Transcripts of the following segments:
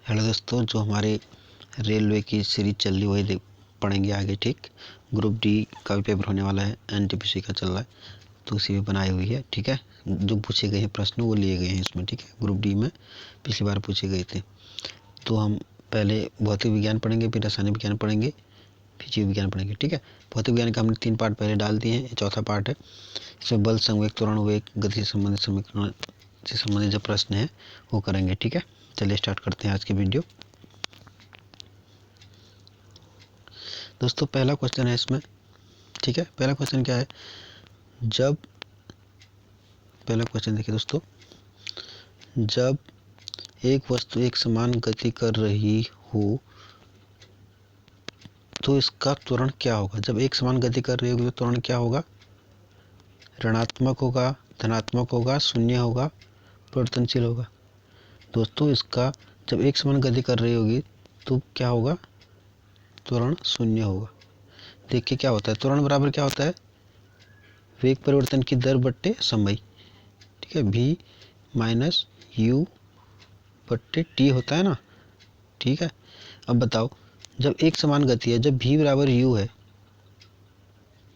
Hello दोस्तों, जो हमारे रेलवे की सीरीज चल रही वही पढ़ेंगे आगे। ठीक, ग्रुप डी का भी पेपर होने वाला है, एनटीपीसी का चल रहा है तो उसी में बनाई हुई है। ठीक है, जो पूछे गए हैं प्रश्न वो लिए गए हैं इसमें। ठीक है, ग्रुप डी में पिछली बार पूछे गए थे। तो हम पहले भौतिक विज्ञान पढ़ेंगे, फिर रासायनिक विज्ञान पढ़ेंगे, फिर जीव विज्ञान पढ़ेंगे। ठीक है, भौतिक विज्ञान का हमने 3 पार्ट पहले डाल दिए हैं, ये चौथा पार्ट है। इसमें बल, संवेग, त्वरण, वेग, गति से संबंधित समीकरण से संबंधित जो प्रश्न है वो करेंगे। ठीक है, चलिए स्टार्ट करते हैं आज की वीडियो। दोस्तों पहला क्वेश्चन है इसमें। ठीक है, पहला क्वेश्चन क्या है, जब पहला क्वेश्चन देखिए दोस्तों, जब एक वस्तु एक समान गति कर रही हो तो इसका त्वरण क्या होगा। जब एक समान गति कर रही होगी तो त्वरण क्या होगा, ऋणात्मक होगा, धनात्मक होगा, शून्य होगा, परिवर्तनशील होगा। दोस्तों इसका जब एक समान गति कर रही होगी तो क्या होगा, त्वरण शून्य होगा। देखिए क्या होता है, त्वरण बराबर क्या होता है, वेग परिवर्तन की दर बट्टे समय। ठीक है, v माइनस यू बट्टे टी होता है ना। ठीक है, अब बताओ जब एक समान गति है, जब v बराबर u है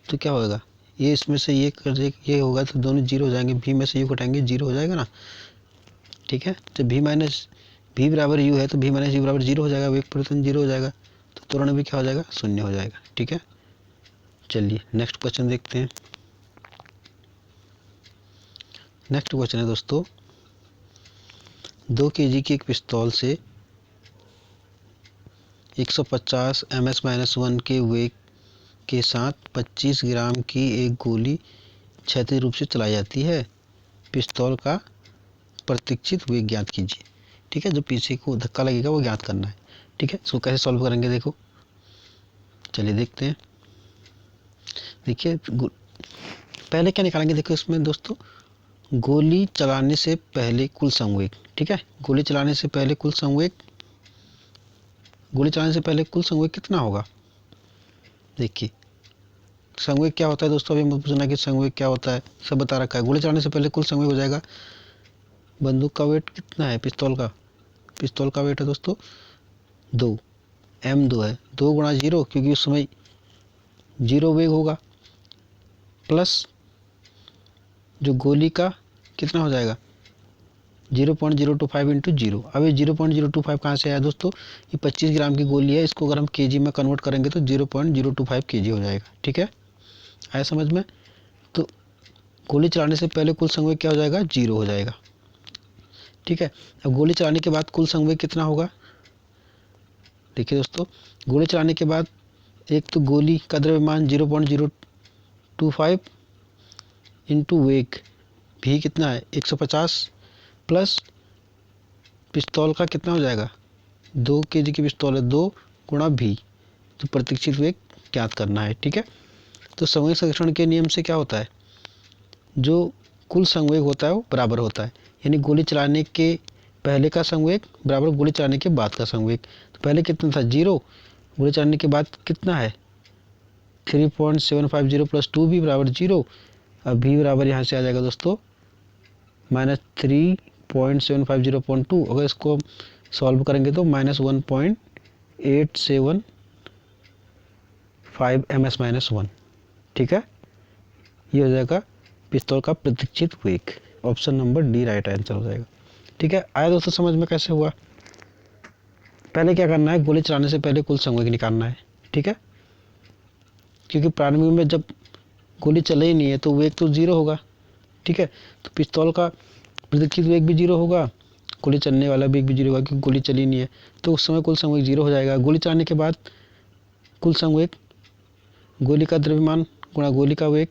तो क्या होगा, ये इसमें से ये कर ये होगा तो दोनों जीरो हो जाएंगे, v में से u घटाएंगे जीरो हो जाएगा ना। ठीक है, जब v बराबर u है तो v माइनस यू बराबर जीरो हो जाएगा, वेग परिवर्तन जीरो हो जाएगा तो त्वरण भी क्या हो जाएगा, शून्य हो जाएगा। ठीक है, चलिए नेक्स्ट क्वेश्चन देखते हैं। नेक्स्ट क्वेश्चन है दोस्तों, 2 kg की एक पिस्तौल से 150 ms-1 के वेग के साथ 25 ग्राम की एक गोली क्षैतिज रूप से चलाई जाती है। पिस्तौल का प्रतीक्षित वेग ज्ञात कीजिए। ठीक है, जो पीछे को धक्का लगेगा वो ज्ञात करना है। ठीक है, इसको कैसे सॉल्व करेंगे देखो, चलिए देखते हैं। देखिए पहले क्या निकालेंगे, देखो इसमें दोस्तों गोली चलाने से पहले कुल संवेग। ठीक है, गोली चलाने से पहले कुल संवेग, गोली चलाने से पहले कुल संवेग कितना होगा। देखिए संवेग क्या होता है दोस्तों, अभी मत पूछना कि संवेग क्या होता है, सब बता रखा है। गोली चलाने से पहले कुल संवेग हो जाएगा, बंदूक का वेट कितना है, पिस्तौल का वेट है दोस्तों 2, m2 है, 2 गुणा 0 क्योंकि उस समय 0 वेग होगा, प्लस जो गोली का कितना हो जाएगा 0.025 इंटू 0। अब ये 0.025 कहाँ से आया दोस्तों, ये 25 ग्राम की गोली है, इसको अगर हम केजी में कन्वर्ट करेंगे तो 0.025 केजी हो जाएगा। ठीक है, आया समझ में। तो गोली चलाने से पहले कुल संवेग क्या हो जाएगा, 0 हो जाएगा। ठीक है, अब गोली चलाने के बाद कुल संवेग कितना होगा, देखिए दोस्तों गोली चलाने के बाद एक तो गोली का द्रव्यमान 0.025 इंटू वेग भी कितना है 150 प्लस पिस्तौल का कितना हो जाएगा 2 kg की पिस्तौल है, 2 गुणा भी, तो प्रतीक्षित वेग ज्ञात करना है। ठीक है, तो संवेग संरक्षण के नियम से क्या होता है, जो कुल संवेग होता है वो बराबर होता है, यानी गोली चलाने के पहले का संवेग बराबर गोली चलाने के बाद का संवेग। तो पहले कितना था 0, गोली चलाने के बाद कितना है 3.750 प्लस 2 भी बराबर 0। अब भी बराबर यहाँ से आ जाएगा दोस्तों माइनस 3.750.2, अगर इसको सॉल्व करेंगे तो -1.875 ms-1। ठीक है, ये हो जाएगा पिस्तौल का प्रतीक्षित वेग, option number D right answer हो जाएगा। ठीक है, आया दोस्तों समझ में कैसे हुआ। पहले क्या करना है, गोली चलाने से पहले कुल संवेग निकालना है। ठीक है, क्योंकि प्रारंभिक में जब गोली चले ही नहीं है तो वेग तो 0 होगा। ठीक है, तो पिस्तौल का प्रतीक्षित वेग भी 0 होगा, गोली चलने वाला वेग भी 0 होगा क्योंकि गोली चली नहीं है, तो उस समय कुल संवेग 0 हो जाएगा। गोली चलाने के बाद कुल संवेग गोली का द्रव्यमान गुणा गोली का वेग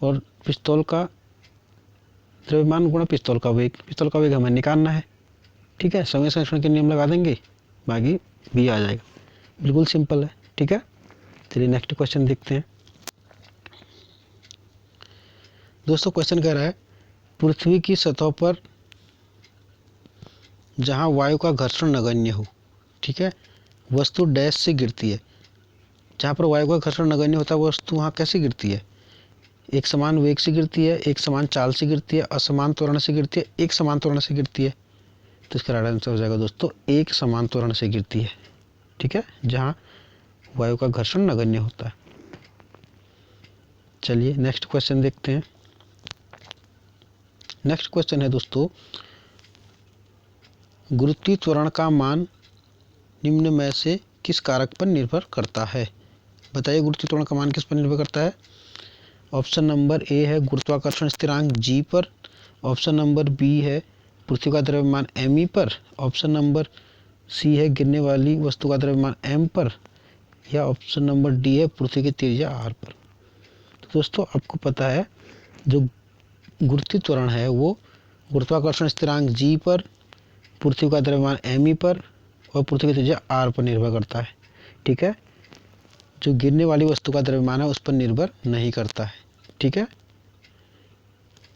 और पिस्तौल का द्रव्यमान गुणा पिस्तौल का वेग हमें निकालना है। ठीक है, संवेग संरक्षण के नियम लगा देंगे, बाकी भी आ जाएगा, बिल्कुल सिंपल है। ठीक है, चलिए नेक्स्ट क्वेश्चन देखते हैं। दोस्तों क्वेश्चन कह रहा है, पृथ्वी की सतह पर जहां वायु का घर्षण नगण्य हो, ठीक है, वस्तु डैश से गिरती है। जहां पर वायु का घर्षण नगण्य होता है वस्तु वहां कैसे गिरती है, एक समान वेग से गिरती है, एक समान चाल से गिरती है, असमान त्वरण से गिरती है, एक समान त्वरण से गिरती है। तो इसका राइट आंसर हो जाएगा दोस्तों एक समान त्वरण से गिरती है, ठीक है, जहाँ वायु का घर्षण नगण्य होता है। चलिए नेक्स्ट क्वेश्चन देखते हैं। नेक्स्ट क्वेश्चन है दोस्तों, गुरुत्वीय त्वरण का मान निम्न में से किस कारक पर निर्भर करता है? बताइए गुरुत्वीय त्वरण का मान किस पर निर्भर करता है? ऑप्शन नंबर ए है गुरुत्वाकर्षण स्थिरांक जी पर, ऑप्शन नंबर बी है पृथ्वी का द्रव्यमान एम पर, ऑप्शन नंबर सी है गिरने वाली वस्तु का द्रव्यमान एम पर, या ऑप्शन नंबर डी है पृथ्वी की त्रिज्या आर पर। तो दोस्तों आपको पता है जो गुरुत्वीय त्वरण है वो गुरुत्वाकर्षण स्थिरांक जी पर, पृथ्वी का द्रव्यमान एम पर और पृथ्वी की त्रिज्या आर पर निर्भर करता है, ठीक है। जो गिरने वाली वस्तु का द्रव्यमान है उस पर निर्भर नहीं करता है, ठीक है।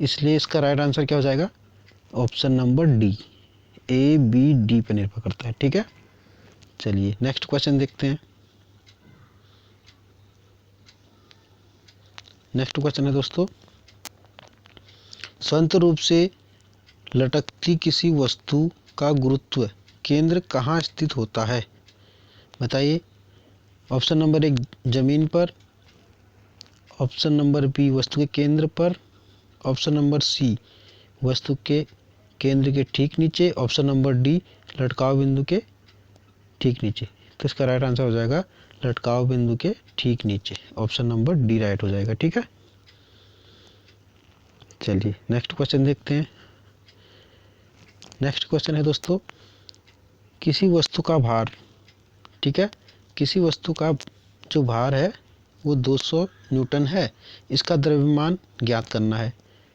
इसलिए इसका राइट आंसर क्या हो जाएगा? Option number D, A B D पर निर्भर करता है, ठीक है। चलिए नेक्स्ट क्वेश्चन देखते हैं। नेक्स्ट क्वेश्चन है दोस्तों, स्वतंत्र रूप से लटकती किसी वस्तु का गुरुत्व केंद्र कहाँ स्थित होता है? बताइए। ऑप्शन नंबर एक जमीन पर, ऑप्शन नंबर बी वस्तु के केंद्र पर, ऑप्शन नंबर सी वस्तु के केंद्र के ठीक नीचे, ऑप्शन नंबर डी लटकाव बिंदु के ठीक नीचे। तो इसका राइट आंसर हो जाएगा लटकाव बिंदु के ठीक नीचे, ऑप्शन नंबर डी राइट हो जाएगा, ठीक है। चलिए नेक्स्ट क्वेश्चन देखते हैं। नेक्स्ट क्वेश्चन है दोस्तों, किसी वस्तु का भार, ठीक है, किसी वस्तु का जो भार है वो 200 न्यूटन है, इसका द्रव्यमान ज्ञात करना है,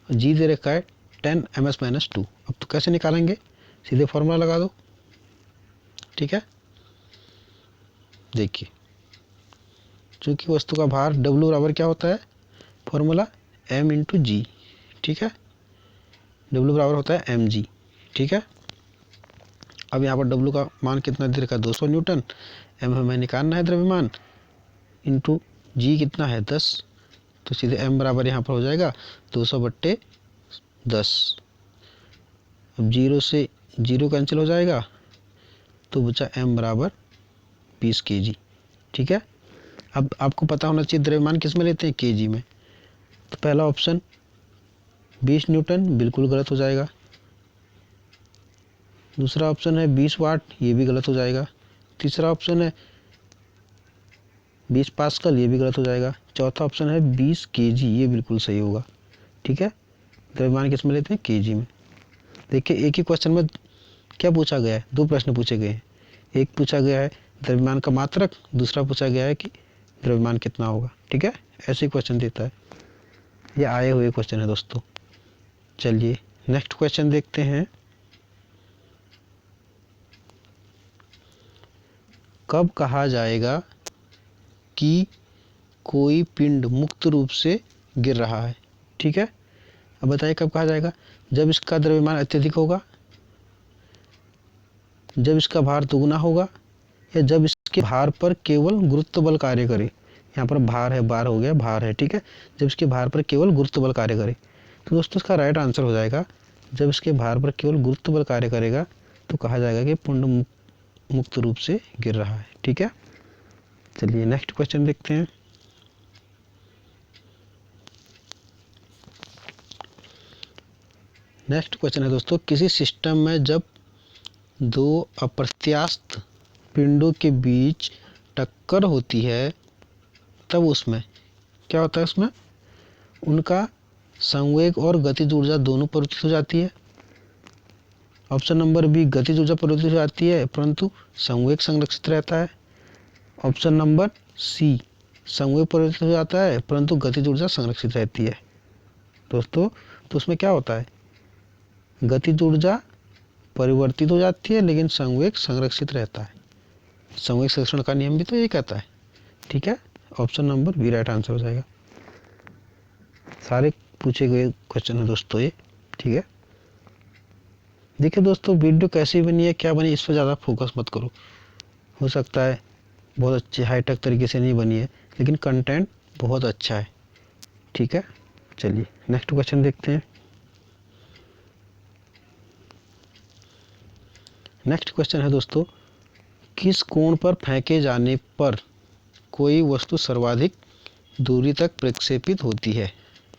जी दे रखा है 10 ms-2। अब तो कैसे निकालेंगे? सीधे फॉर्मूला लगा दो, ठीक है। देखिए चूंकि वस्तु का भार W बराबर क्या होता है? फॉर्मूला m इंटू जी, ठीक है। W बराबर होता है mg, ठीक है। अब यहाँ पर W का मान कितना दे रखा है? 200 न्यूटन। m हमें निकालना है द्रव्यमान, इंटू जी कितना है? 10। तो सीधे m बराबर यहाँ पर हो जाएगा 200/10। अब 0 से 0 कैंसिल हो जाएगा तो बचा m बराबर 20 kg, ठीक है। अब आपको पता होना चाहिए द्रव्यमान किस में लेते हैं? kg में। तो पहला ऑप्शन 20 न्यूटन बिल्कुल गलत हो जाएगा, दूसरा ऑप्शन है 20 वाट, ये भी गलत हो जाएगा, तीसरा ऑप्शन है 20 पास्कल, ये भी गलत हो जाएगा, चौथा ऑप्शन है 20 kg, ये बिल्कुल सही होगा, ठीक है। द्रव्यमान किस में लेते हैं? kg में। देखिए एक ही क्वेश्चन में क्या पूछा गया है? दो प्रश्न पूछे गए हैं। एक पूछा गया है द्रव्यमान का मात्रक, दूसरा पूछा गया है कि द्रव्यमान कितना होगा, ठीक है। ऐसे क्वेश्चन देता है, ये आए हुए क्वेश्चन है दोस्तों। चलिए नेक्स्ट क्वेश्चन देखते हैं। कब कहा जाएगा कि कोई पिंड मुक्त रूप से गिर रहा है? ठीक है, अब बताइए कब कहा जाएगा? जब इसका द्रव्यमान अत्यधिक होगा, जब इसका भार दुगुना होगा, या जब इसके भार पर केवल गुरुत्व बल कार्य करे। यहाँ पर भार है, बार हो गया, भार है, ठीक है। जब इसके भार पर केवल गुरुत्व बल कार्य करे, तो दोस्तों इसका राइट आंसर हो जाएगा जब इसके भार पर केवल गुरुत्व बल कार्य करेगा तो कहा जाएगा कि पिंड मुक्त रूप से गिर रहा है, ठीक है। चलिए नेक्स्ट क्वेश्चन देखते हैं। नेक्स्ट क्वेश्चन है दोस्तों, किसी सिस्टम में जब दो अप्रत्यास्थ पिंडों के बीच टक्कर होती है तब उसमें क्या होता है? उसमें उनका संवेग और गतिज ऊर्जा दोनों परिवर्तित हो जाती है। ऑप्शन नंबर बी, गतिज ऊर्जा परिवर्तित हो जाती है परंतु संवेग संरक्षित रहता है। ऑप्शन नंबर सी, संवेग परिवर्तित हो जाता है परंतु गतिज ऊर्जा संरक्षित रहती है। दोस्तों तो उसमें क्या होता है? गतिज ऊर्जा परिवर्तित हो जाती है लेकिन संवेग संरक्षित रहता है। संवेग संरक्षण का नियम भी तो ये कहता है, ठीक है। Option number B right answer हो जाएगा। सारे पूछे गए क्वेश्चन है दोस्तों ये, ठीक है। देखिए दोस्तों वीडियो कैसी बनी है, क्या बनी, इस पर ज़्यादा फोकस मत करो। हो सकता है बहुत अच्छे हाईटेक तरीके से नहीं बनी है लेकिन कंटेंट बहुत अच्छा है, ठीक है। चलिए नेक्स्ट क्वेश्चन देखते हैं। नेक्स्ट क्वेश्चन है दोस्तों, किस कोण पर फेंके जाने पर कोई वस्तु सर्वाधिक दूरी तक प्रक्षेपित होती है?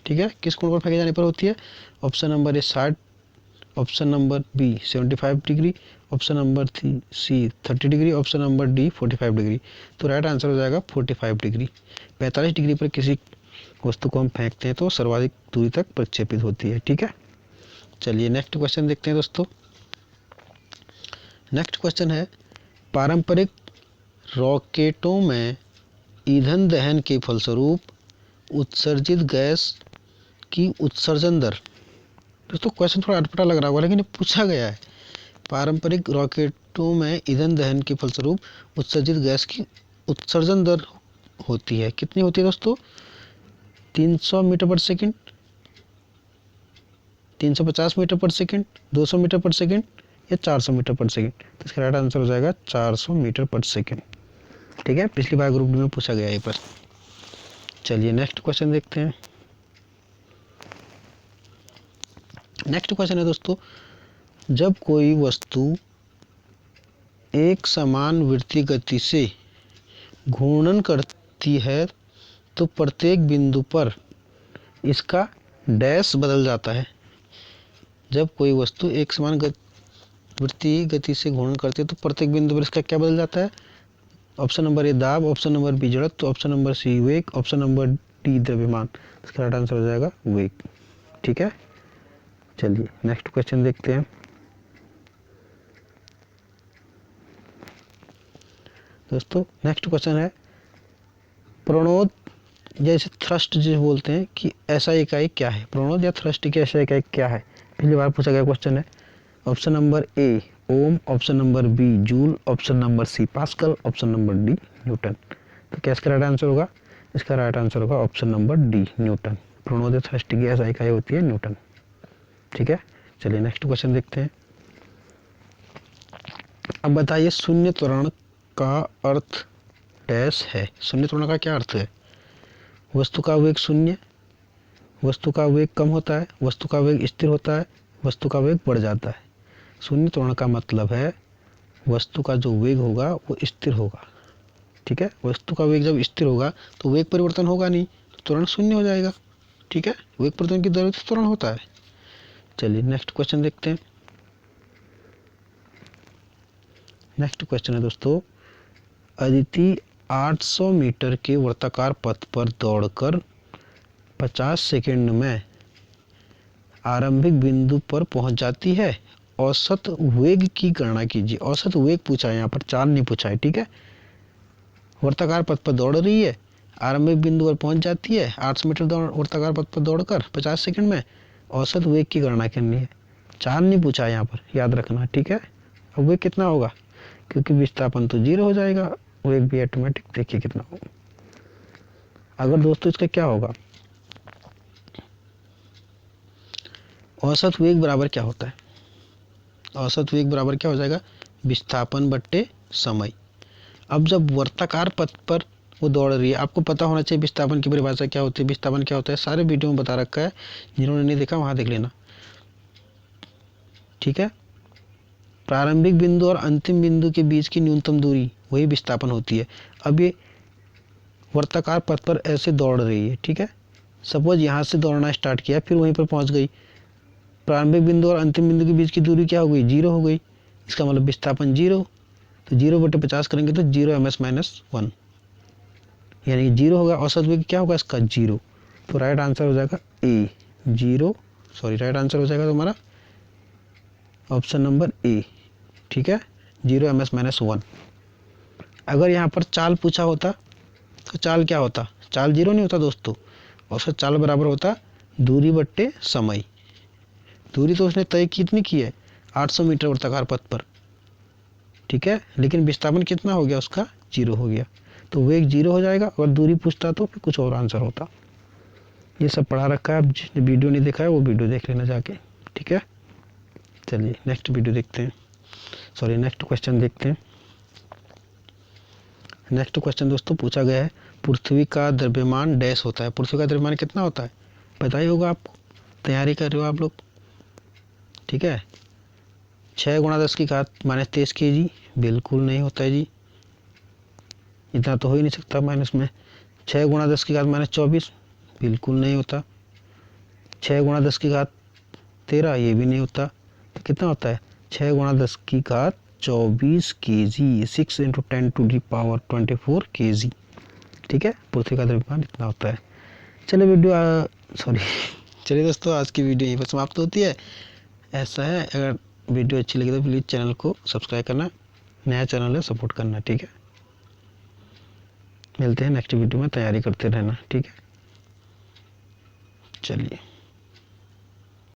ठीक है, किस कोण पर फेंके जाने पर होती है? Option number A 60, option number B 75 degree, option number C 30 degree, option number D 45 degree. तो राइट आंसर हो जाएगा 45 डिग्री। 45 डिग्री पर किसी वस्तु को हम फेंकते हैं तो सर्वाधिक दूरी तक प्रक्षेपित होती है। ठीक है, चलिए नेक्स्ट क्वेश्चन देखते हैं दोस्तों। नेक्स्ट क्वेश्चन है, पारंपरिक रॉकेटों में ईंधन दहन के फलस्वरूप उत्सर्जित गैस की उत्सर्जन दर। दोस्तों क्वेश्चन थोड़ा अटपटा लग रहा होगा, लेकिन ये पूछा गया है। पारंपरिक रॉकेटों में ईंधन दहन के फलस्वरूप उत्सर्जित गैस की उत्सर्जन दर होती है, कितनी होती है दोस्तों? 300 मीटर पर सेकंड, 350 मीटर पर सेकंड, 200 मीटर पर सेकंड या 400 मीटर पर सेकंड। तो इसका राइट आंसर हो जाएगा 400 मीटर पर सेकंड। ठीक है, पिछली बार ग्रुप डी में पूछा गया ये प्रश्न। चलिए नेक्स्ट क्वेश्चन देखते हैं। नेक्स्ट क्वेश्चन है दोस्तों, जब कोई वस्तु एक समान वृत्तीय गति से घूर्णन करती है तो प्रत्येक बिंदु पर इसका डैश बदल जाता है। जब कोई वस्तु एक समान वृत्तीय गति से घूर्णन करती है तो प्रत्येक बिंदु पर इसका क्या बदल जाता है? ऑप्शन नंबर ए दाब, ऑप्शन नंबर बी जड़त्व, ऑप्शन नंबर सी वेग, ऑप्शन नंबर डी द्रव्यमान। इसका राइट आंसर हो जाएगा वेग। ठीक है, चलिए नेक्स्ट क्वेश्चन देखते हैं। दोस्तों नेक्स्ट क्वेश्चन है, प्रणोद जैसे थ्रस्ट जो बोलते हैं कि ऐसा इकाई क्या है? प्रणोद या थ्रस्ट की ऐसा इकाई क्या है? पिछली बार पूछा गया क्वेश्चन है। Option number A ohm, option number B joule, option number C pascal, option number D newton. तो क्या इसका राइट आंसर होगा? इसका राइट आंसर होगा ऑप्शन नंबर डी न्यूटन। प्रणोद या थ्रस्ट की ऐसा इकाई होती है न्यूटन। ठीक है, चलिए नेक्स्ट क्वेश्चन देखते हैं। अब बताइए शून्य त्वरण का अर्थ डैश है? शून्य त्वरण का क्या अर्थ है? वस्तु का वेग शून्य, वस्तु का वेग कम होता है, वस्तु का वेग स्थिर होता है, वस्तु का वेग बढ़ जाता है। शून्य त्वरण का मतलब है वस्तु का जो वेग होगा वो स्थिर होगा। ठीक है, वस्तु का वेग जब स्थिर होगा तो वेग परिवर्तन होगा नहीं, तो त्वरण शून्य हो जाएगा। ठीक है, वेग परिवर्तन की दर से त्वरण होता है। चलिए नेक्स्ट क्वेश्चन देखते हैं। नेक्स्ट क्वेश्चन है दोस्तों, अदिति 800 मीटर के वृत्ताकार पथ पर दौड़कर 50 सेकंड में आरंभिक बिंदु पर पहुंच जाती है। औसत वेग की गणना कीजिए। औसत वेग पूछा है, यहाँ पर चाल नहीं पूछा है। ठीक है, वृत्ताकार पथ पर दौड़ रही है, आरंभिक बिंदु पर पहुंच जाती है, 800 मीटर वृत्ताकार पथ पर दौड़कर 50 सेकंड में औसत वेग की गणना करनी है। चाल नहीं पूछा है यहाँ पर, याद रखना। ठीक है, अब वेग कितना होगा? क्योंकि विस्थापन तो 0 हो जाएगा, वेग भी ऑटोमेटिक देखिए कितना होगा। अगर दोस्तों इसका क्या होगा, औसत वेग बराबर क्या होता है? औसत वेग बराबर क्या हो जाएगा? विस्थापन बट्टे समय। अब जब वर्ताकार पथ पर वो दौड़ रही है, आपको पता होना चाहिए विस्थापन की परिभाषा क्या होती है, विस्थापन क्या होता है, सारे वीडियो में बता रखा है, जिन्होंने नहीं देखा वहां देख लेना। ठीक है, प्रारंभिक बिंदु और अंतिम बिंदु के बीच की न्यूनतम दूरी वही विस्थापन होती है। अब ये वर्ताकार पथ पर ऐसे दौड़ रही है। ठीक है, सपोज यहाँ से दौड़ना स्टार्ट किया, फिर वहीं पर पहुंच गई, प्रारंभिक बिंदु और अंतिम बिंदु के बीच की दूरी क्या हो गई? 0 हो गई। इसका मतलब विस्थापन 0, तो 0/50 करेंगे तो 0 ms-1, यानी 0 होगा। औसत वेग क्या होगा इसका? 0। तो राइट आंसर हो जाएगा ए 0, सॉरी राइट आंसर हो जाएगा तुम्हारा ऑप्शन नंबर ए। ठीक है, 0 ms-1। अगर यहाँ पर चाल पूछा होता तो चाल क्या होता? चाल 0 नहीं होता दोस्तों, औसत चाल बराबर होता दूरी बट्टे समय। दूरी तो उसने तय कितनी की है? 800 मीटर वृत्ताकार पथ पर। ठीक है, लेकिन विस्थापन कितना हो गया उसका? 0 हो गया, तो वेग 0 हो जाएगा। अगर दूरी पूछता तो फिर कुछ और आंसर होता। ये सब पढ़ा रखा है, अब जिसने वीडियो नहीं देखा है वो वीडियो देख लेना जाके। ठीक है, चलिए नेक्स्ट वीडियो देखते हैं, सॉरी नेक्स्ट क्वेश्चन देखते हैं। नेक्स्ट क्वेश्चन दोस्तों पूछा गया है, पृथ्वी का द्रव्यमान डैश होता है। पृथ्वी का द्रव्यमान कितना होता है? पता ही होगा आपको, तैयारी कर रहे हो आप लोग। ठीक है, 6 गुणा 10 की घात -23 kg, बिल्कुल नहीं होता है जी, इतना तो हो ही नहीं सकता माइनस में। 6 गुणा 10 की घात -24, बिल्कुल नहीं होता। 6 गुणा 10 की घात 13, ये भी नहीं होता। तो कितना होता है? 6 गुणा 10 की घात 24 kg, 6 × 10⁻24 kg। ठीक है, पृथ्वी का द्रव्यमान इतना होता है। चलिए सॉरी चलिए दोस्तों, आज की वीडियो यहीं पर समाप्त होती है। ऐसा है, अगर वीडियो अच्छी लगी तो प्लीज़ चैनल को सब्सक्राइब करना, नया चैनल है सपोर्ट करना। ठीक है, मिलते हैं नेक्स्ट वीडियो में, तैयारी करते रहना। ठीक है, चलिए।